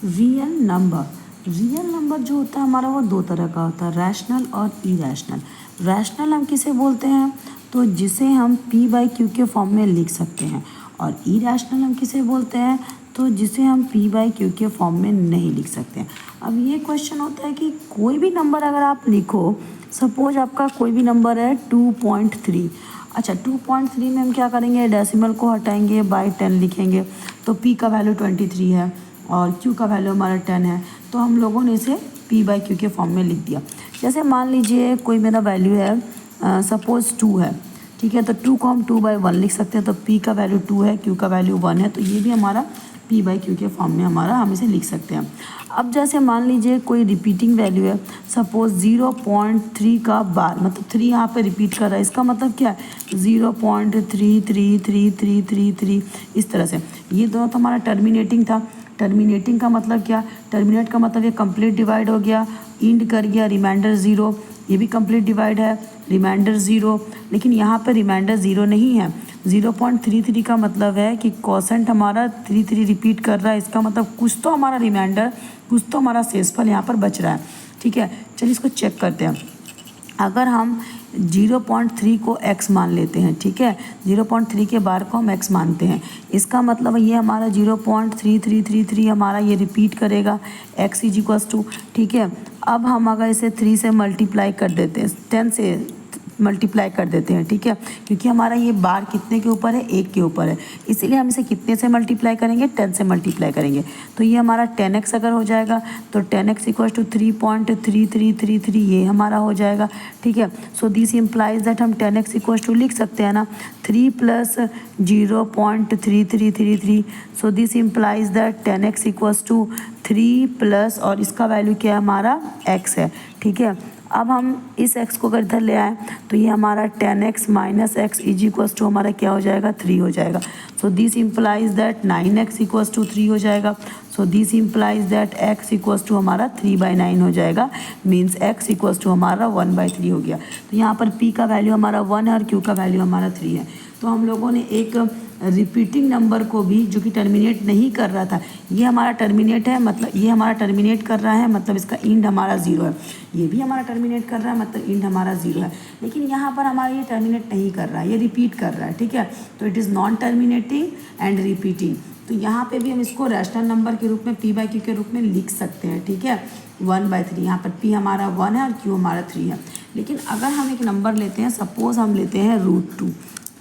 Real number जो होता है हमारा वो दो तरह का होता है, रैशनल और इरैशनल। रैशनल हम किसे बोलते हैं, तो जिसे हम पी बाई क्यू के फॉर्म में लिख सकते हैं, और इरैशनल हम किसे बोलते हैं, तो जिसे हम पी बाई क्यू के फॉर्म में नहीं लिख सकते हैं। अब ये क्वेश्चन होता है कि कोई भी नंबर अगर आप लिखो, सपोज आपका कोई भी नंबर है 2.3। अच्छा, 2.3 में हम क्या करेंगे, डेसिमल को हटाएंगे, बाई 10 लिखेंगे, तो p का वैल्यू 23 है और q का वैल्यू हमारा 10 है, तो हम लोगों ने इसे p बाई क्यू के फॉर्म में लिख दिया। जैसे मान लीजिए कोई मेरा वैल्यू है सपोज 2 है, ठीक है, तो 2 को हम 2/1 लिख सकते हैं, तो p का वैल्यू 2 है, q का वैल्यू 1 है, तो ये भी हमारा p बाई क्यू के फॉर्म में हमारा हम इसे लिख सकते हैं। अब जैसे मान लीजिए कोई रिपीटिंग वैल्यू है, सपोज 0.3 का बार, मतलब 3 यहाँ पे रिपीट कर रहा है, इसका मतलब क्या है 0.3333333, इस तरह से। ये दोनों तो हमारा टर्मिनेटिंग था। टर्मिनेटिंग का मतलब क्या, टर्मिनेट का मतलब ये कंप्लीट डिवाइड हो गया, इंड कर गया, रिमाइंडर 0, ये भी कंप्लीट डिवाइड है, रिमाइंडर 0, लेकिन यहाँ पे रिमाइंडर 0 नहीं है। 0.33 का मतलब है कि क्वोशेंट हमारा 33 रिपीट कर रहा है, इसका मतलब कुछ तो हमारा रिमाइंडर, कुछ तो हमारा शेषफल यहाँ पर बच रहा है, ठीक है। चलिए इसको चेक करते हैं। अगर हम 0.3 को x मान लेते हैं, ठीक है, 0.3 के बार को हम x मानते हैं, इसका मतलब ये हमारा 0.3333 हमारा ये रिपीट करेगा, x इज इक्वल्स टू, ठीक है। अब हम अगर इसे 3 से मल्टीप्लाई कर देते हैं, 10 से मल्टीप्लाई कर देते हैं, ठीक है, क्योंकि हमारा ये बार कितने के ऊपर है, 1 के ऊपर है, इसीलिए हम इसे कितने से मल्टीप्लाई करेंगे, 10 से मल्टीप्लाई करेंगे, तो ये हमारा 10x अगर हो जाएगा तो 10x इक्वल टू 3.3333 ये हमारा हो जाएगा, ठीक है। सो दिस इम्प्लाइज दैट हम 10x इक्वल टू लिख सकते हैं ना 3 plus 0.3333, so this implies that 10x equals to 3 plus, और इसका वैल्यू क्या है हमारा x है, ठीक है। अब हम इस x को अगर इधर ले आए तो ये हमारा 10x minus X is equals to हमारा क्या हो जाएगा, 3 हो जाएगा। So this implies that 9x equals to 3 हो जाएगा। So this implies that x equals to हमारा 3/9 हो जाएगा, मीन्स x इक्वल्स टू हमारा 1/3 हो गया। तो यहाँ पर p का वैल्यू हमारा 1 है और q का वैल्यू हमारा 3 है। तो हम लोगों ने एक रिपीटिंग नंबर को भी, जो कि टर्मिनेट नहीं कर रहा था, ये हमारा टर्मिनेट है, मतलब ये हमारा टर्मिनेट कर रहा है, मतलब इसका इंड हमारा 0 है, ये भी हमारा टर्मिनेट कर रहा है, मतलब इंड हमारा 0 है, लेकिन यहाँ पर हमारा ये टर्मिनेट नहीं कर रहा है, ये रिपीट कर रहा है, ठीक है। तो it is non terminating and repeating. तो यहाँ पे भी हम इसको रैशनल नंबर के रूप में p बाई क्यू के रूप में लिख सकते हैं, ठीक है, 1/3। यहाँ पर p हमारा 1 है और q हमारा 3 है। लेकिन अगर हम एक नंबर लेते हैं, सपोज हम लेते हैं √2,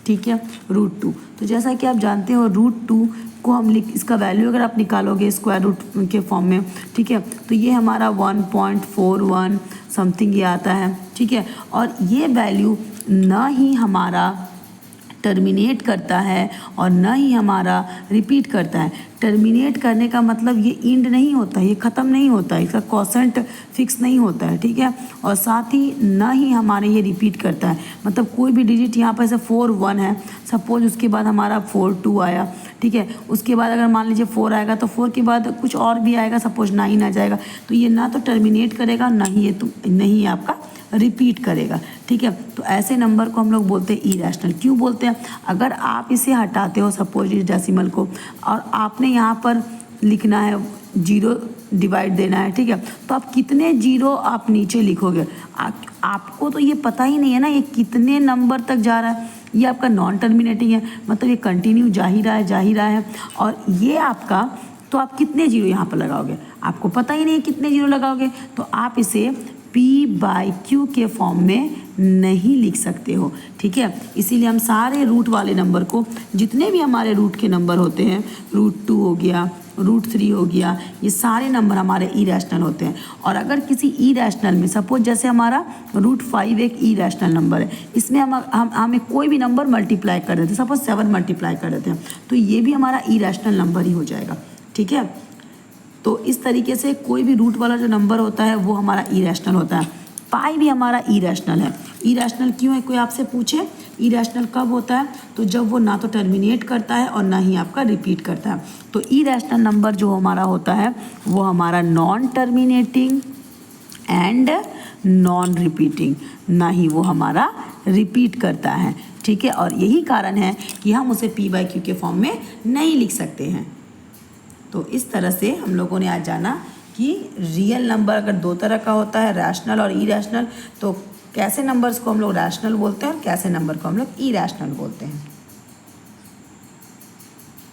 ठीक है, √2, तो जैसा कि आप जानते हो √2 को हम इसका वैल्यू अगर आप निकालोगे स्क्वायर रूट के फॉर्म में, ठीक है, तो ये हमारा 1.41 समथिंग ये आता है, ठीक है। और ये वैल्यू ना ही हमारा टर्मिनेट करता है और ना ही हमारा रिपीट करता है। टर्मिनेट करने का मतलब ये इंड नहीं होता है, ये ख़त्म नहीं होता है, इसका क्वोशेंट फिक्स नहीं होता है, ठीक है। और साथ ही ना ही हमारे ये रिपीट करता है, मतलब कोई भी डिजिट यहाँ पर ऐसे 4 1 है, सपोज उसके बाद हमारा 4 2 आया, ठीक है, उसके बाद अगर मान लीजिए 4 आएगा तो 4 के बाद कुछ और भी आएगा, सपोज 9 आ जाएगा, तो ये ना तो टर्मिनेट करेगा, ना ही ये नहीं आपका रिपीट करेगा, ठीक है। तो ऐसे नंबर को हम लोग बोलते हैं इरैशनल। क्यों बोलते हैं, अगर आप इसे हटाते हो सपोज इस डेसिमल को, और आपने यहाँ पर लिखना है 0 डिवाइड देना है, ठीक है, तो आप कितने 0 आप नीचे लिखोगे, आपको तो ये पता ही नहीं है ना ये कितने नंबर तक जा रहा है। ये आपका नॉन टर्मिनेटिंग है, मतलब ये कंटिन्यू जा ही रहा है, और ये आपका, तो आप कितने 0 यहाँ पर लगाओगे, आपको पता ही नहीं है कितने 0 लगाओगे, तो आप इसे p बाई क्यू के फॉर्म में नहीं लिख सकते हो, ठीक है। इसीलिए हम सारे रूट वाले नंबर को, जितने भी हमारे रूट के नंबर होते हैं, √2 हो गया, √3 हो गया, ये सारे नंबर हमारे इरैशनल होते हैं। और अगर किसी इरैशनल में, सपोज जैसे हमारा √5 एक इरैशनल नंबर है, इसमें हमें कोई भी नंबर मल्टीप्लाई कर देते हैं, सपोज 7 मल्टीप्लाई कर देते हैं, तो ये भी हमारा इरैशनल नंबर ही हो जाएगा, ठीक है। तो इस तरीके से कोई भी रूट वाला जो नंबर होता है वो हमारा इरैशनल होता है। पाई भी हमारा इरैशनल है। इरैशनल क्यों है, कोई आपसे पूछे इरैशनल कब होता है, तो जब वो ना तो टर्मिनेट करता है और ना ही आपका रिपीट करता है। तो इरैशनल नंबर जो हमारा होता है वो हमारा non terminating and non repeating, ना ही वो हमारा रिपीट करता है, ठीक है। और यही कारण है कि हम उसे p बाई क्यू के फॉर्म में नहीं लिख सकते हैं। तो इस तरह से हम लोगों ने आज जाना कि रियल नंबर अगर दो तरह का होता है, रैशनल और इरैशनल, तो कैसे नंबर्स को हम लोग रैशनल बोलते हैं और कैसे नंबर को हम लोग इरैशनल बोलते हैं।